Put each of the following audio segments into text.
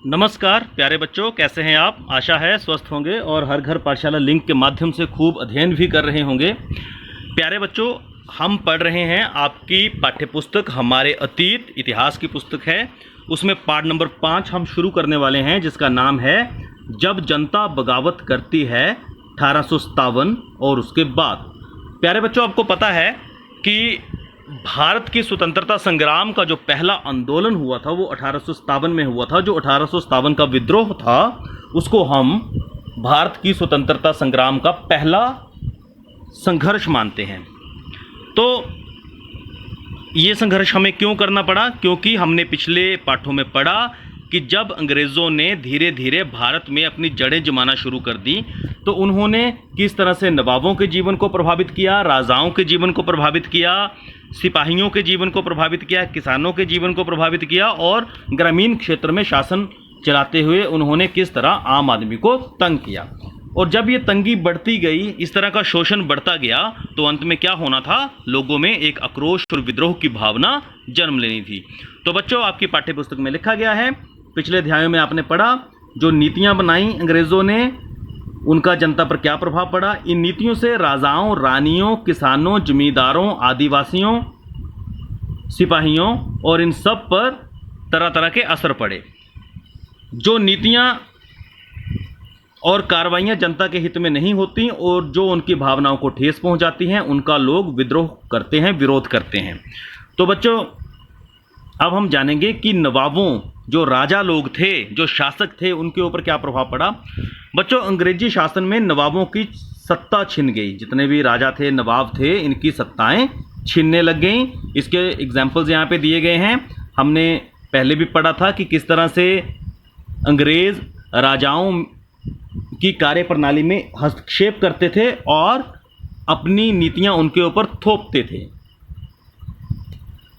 नमस्कार प्यारे बच्चों, कैसे हैं आप। आशा है स्वस्थ होंगे और हर घर पाठशाला लिंक के माध्यम से खूब अध्ययन भी कर रहे होंगे। प्यारे बच्चों, हम पढ़ रहे हैं आपकी पाठ्य पुस्तक हमारे अतीत इतिहास की पुस्तक है। उसमें पाठ नंबर 5 हम शुरू करने वाले हैं, जिसका नाम है जब जनता बगावत करती है 1857 और उसके बाद। प्यारे बच्चों, आपको पता है कि भारत की स्वतंत्रता संग्राम का जो पहला आंदोलन हुआ था वो 1857 में हुआ था। जो 1857 का विद्रोह था उसको हम भारत की स्वतंत्रता संग्राम का पहला संघर्ष मानते हैं। तो ये संघर्ष हमें क्यों करना पड़ा? क्योंकि हमने पिछले पाठों में पढ़ा कि जब अंग्रेज़ों ने धीरे धीरे भारत में अपनी जड़ें जमाना शुरू कर दी तो उन्होंने किस तरह से नवाबों के जीवन को प्रभावित किया, राजाओं के जीवन को प्रभावित किया, सिपाहियों के जीवन को प्रभावित किया, किसानों के जीवन को प्रभावित किया और ग्रामीण क्षेत्र में शासन चलाते हुए उन्होंने किस तरह आम आदमी को तंग किया। और जब ये तंगी बढ़ती गई, इस तरह का शोषण बढ़ता गया, तो अंत में क्या होना था? लोगों में एक आक्रोश और विद्रोह की भावना जन्म लेनी थी। तो बच्चों, आपकी पाठ्य पुस्तक में लिखा गया है, पिछले अध्यायों में आपने पढ़ा जो नीतियां बनाई अंग्रेज़ों ने, उनका जनता पर क्या प्रभाव पड़ा। इन नीतियों से राजाओं, रानियों, किसानों, जमींदारों, आदिवासियों, सिपाहियों और इन सब पर तरह तरह के असर पड़े। जो नीतियां और कार्रवाइयां जनता के हित में नहीं होती और जो उनकी भावनाओं को ठेस पहुंचाती हैं, उनका लोग विद्रोह करते हैं, विरोध करते हैं। तो बच्चों, अब हम जानेंगे कि नवाबों, जो राजा लोग थे, जो शासक थे, उनके ऊपर क्या प्रभाव पड़ा। बच्चों, अंग्रेजी शासन में नवाबों की सत्ता छिन गई। जितने भी राजा थे, नवाब थे, इनकी सत्ताएं छीनने लग गईं। इसके एग्जाम्पल्स यहाँ पे दिए गए हैं। हमने पहले भी पढ़ा था कि किस तरह से अंग्रेज़ राजाओं की कार्यप्रणाली में हस्तक्षेप करते थे और अपनी नीतियाँ उनके ऊपर थोपते थे।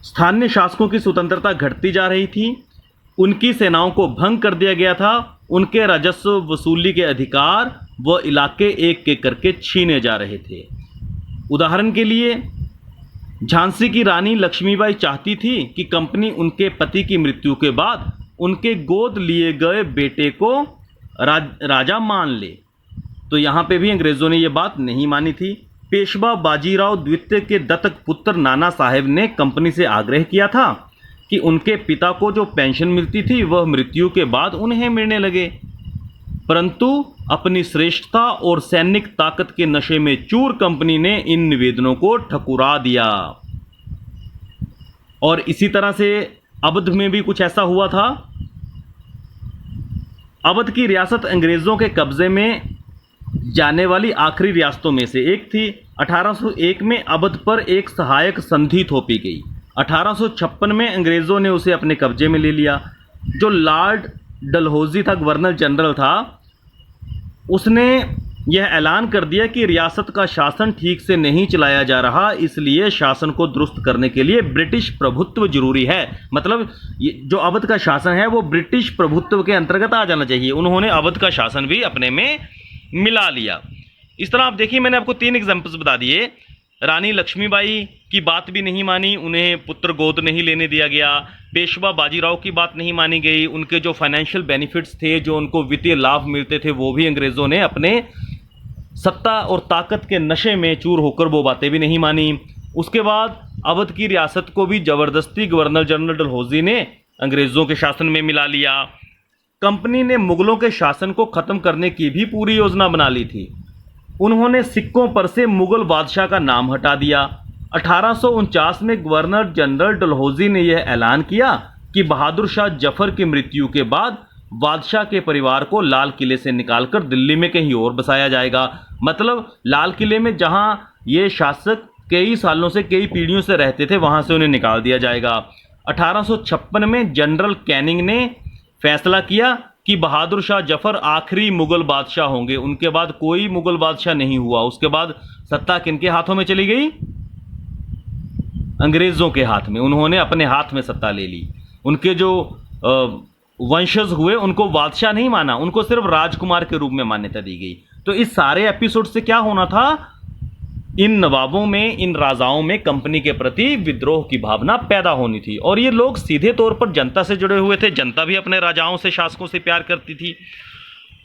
स्थानीय शासकों की स्वतंत्रता घटती जा रही थी, उनकी सेनाओं को भंग कर दिया गया था, उनके राजस्व वसूली के अधिकार व इलाके एक एक करके छीने जा रहे थे। उदाहरण के लिए, झांसी की रानी लक्ष्मीबाई चाहती थी कि कंपनी उनके पति की मृत्यु के बाद उनके गोद लिए गए बेटे को राजा मान ले। तो यहाँ पे भी अंग्रेज़ों ने ये बात नहीं मानी थी। पेशवा बाजीराव द्वितीय के दत्तक पुत्र नाना साहेब ने कंपनी से आग्रह किया था कि उनके पिता को जो पेंशन मिलती थी वह मृत्यु के बाद उन्हें मिलने लगे, परंतु अपनी श्रेष्ठता और सैनिक ताकत के नशे में चूर कंपनी ने इन निवेदनों को ठुकरा दिया। और इसी तरह से अवध में भी कुछ ऐसा हुआ था। अवध की रियासत अंग्रेज़ों के कब्जे में जाने वाली आखिरी रियासतों में से एक थी। 1801 में अवध पर एक सहायक संधि थोपी गई। 1856 में अंग्रेज़ों ने उसे अपने कब्जे में ले लिया। जो लॉर्ड डलहौजी था, गवर्नर जनरल था, उसने यह ऐलान कर दिया कि रियासत का शासन ठीक से नहीं चलाया जा रहा, इसलिए शासन को दुरुस्त करने के लिए ब्रिटिश प्रभुत्व जरूरी है। मतलब जो अवध का शासन है वो ब्रिटिश प्रभुत्व के अंतर्गत आ जाना चाहिए। उन्होंने अवध का शासन भी अपने में मिला लिया। इस तरह आप देखिए, मैंने आपको 3 एग्जाम्पल्स बता दिए। रानी लक्ष्मीबाई की बात भी नहीं मानी, उन्हें पुत्र गोद नहीं लेने दिया गया। पेशवा बाजीराव की बात नहीं मानी गई, उनके जो फाइनेंशियल बेनिफिट्स थे, जो उनको वित्तीय लाभ मिलते थे, वो भी अंग्रेज़ों ने अपने सत्ता और ताकत के नशे में चूर होकर वो बातें भी नहीं मानी। उसके बाद अवध की रियासत को भी ज़बरदस्ती गवर्नर जनरल डलहौजी ने अंग्रेज़ों के शासन में मिला लिया। कंपनी ने मुगलों के शासन को ख़त्म करने की भी पूरी योजना बना ली थी। उन्होंने सिक्कों पर से मुगल बादशाह का नाम हटा दिया। 1849 में गवर्नर जनरल डलहौजी ने यह ऐलान किया कि बहादुर शाह जफर की मृत्यु के बाद बादशाह के परिवार को लाल किले से निकालकर दिल्ली में कहीं और बसाया जाएगा। मतलब लाल किले में जहां ये शासक कई सालों से, कई पीढ़ियों से रहते थे, वहां से उन्हें निकाल दिया जाएगा। 1856 में जनरल कैनिंग ने फैसला किया कि बहादुर शाह जफर आखिरी मुगल बादशाह होंगे। उनके बाद कोई मुगल बादशाह नहीं हुआ। उसके बाद सत्ता किनके हाथों में चली गई? अंग्रेज़ों के हाथ में। उन्होंने अपने हाथ में सत्ता ले ली। उनके जो वंशज हुए उनको बादशाह नहीं माना, उनको सिर्फ राजकुमार के रूप में मान्यता दी गई। तो इस सारे एपिसोड से क्या होना था? इन नवाबों में, इन राजाओं में कंपनी के प्रति विद्रोह की भावना पैदा होनी थी। और ये लोग सीधे तौर पर जनता से जुड़े हुए थे, जनता भी अपने राजाओं से, शासकों से प्यार करती थी।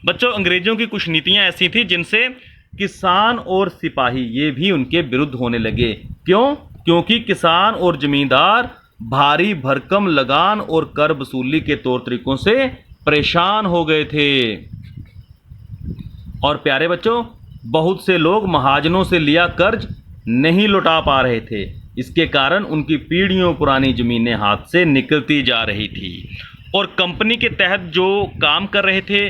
बच्चों, अंग्रेजों की कुछ नीतियां ऐसी थी जिनसे किसान और सिपाही ये भी उनके विरुद्ध होने लगे। क्यों? क्योंकि किसान और जमींदार भारी भरकम लगान और कर वसूली के तौर तरीकों से परेशान हो गए थे। और प्यारे बच्चों, बहुत से लोग महाजनों से लिया कर्ज नहीं लौटा पा रहे थे। इसके कारण उनकी पीढ़ियों पुरानी जमीनें हाथ से निकलती जा रही थी। और कंपनी के तहत जो काम कर रहे थे,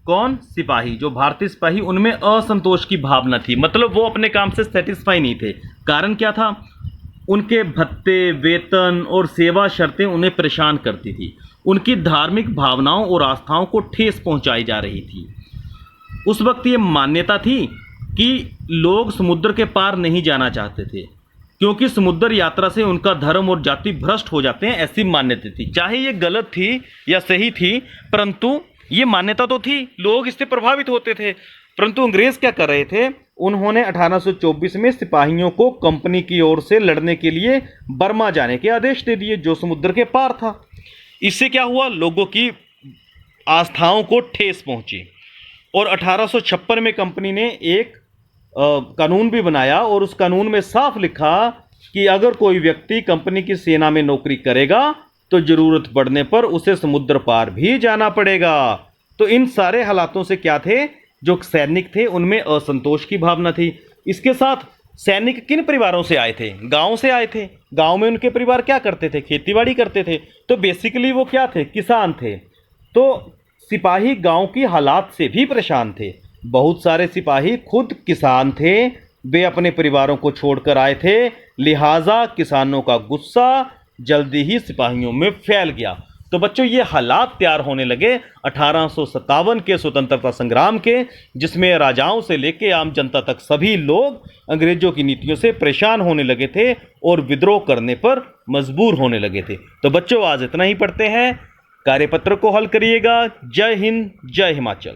कौन? सिपाही, जो भारतीय सिपाही, उनमें असंतोष की भावना थी। मतलब वो अपने काम से सेटिस्फाई नहीं थे। कारण क्या था? उनके भत्ते, वेतन और सेवा शर्तें उन्हें परेशान करती थी। उनकी धार्मिक भावनाओं और आस्थाओं को ठेस पहुंचाई जा रही थी। उस वक्त ये मान्यता थी कि लोग समुद्र के पार नहीं जाना चाहते थे, क्योंकि समुद्र यात्रा से उनका धर्म और जाति भ्रष्ट हो जाते हैं, ऐसी मान्यता थी। चाहे ये गलत थी या सही थी, परंतु ये मान्यता तो थी, लोग इससे प्रभावित होते थे। परंतु अंग्रेज क्या कर रहे थे? उन्होंने 1824 में सिपाहियों को कंपनी की ओर से लड़ने के लिए बर्मा जाने के आदेश दे दिए, जो समुद्र के पार था। इससे क्या हुआ? लोगों की आस्थाओं को ठेस पहुंची। और 1856 में कंपनी ने एक कानून भी बनाया, और उस कानून में साफ लिखा कि अगर कोई व्यक्ति कंपनी की सेना में नौकरी करेगा तो जरूरत पड़ने पर उसे समुद्र पार भी जाना पड़ेगा। तो इन सारे हालातों से क्या थे? जो सैनिक थे उनमें असंतोष की भावना थी। इसके साथ सैनिक किन परिवारों से आए थे? गांव से आए थे। गांव में उनके परिवार क्या करते थे? खेतीबाड़ी करते थे। तो बेसिकली वो क्या थे? किसान थे। तो सिपाही गांव की हालात से भी परेशान थे। बहुत सारे सिपाही खुद किसान थे, वे अपने परिवारों को छोड़कर आए थे, लिहाजा किसानों का गुस्सा जल्दी ही सिपाहियों में फैल गया। तो बच्चों, ये हालात तैयार होने लगे 1857 के स्वतंत्रता संग्राम के, जिसमें राजाओं से लेकर आम जनता तक सभी लोग अंग्रेजों की नीतियों से परेशान होने लगे थे और विद्रोह करने पर मजबूर होने लगे थे। तो बच्चों, आज इतना ही पढ़ते हैं। कार्यपत्र को हल करिएगा। जय हिंद, जय हिमाचल।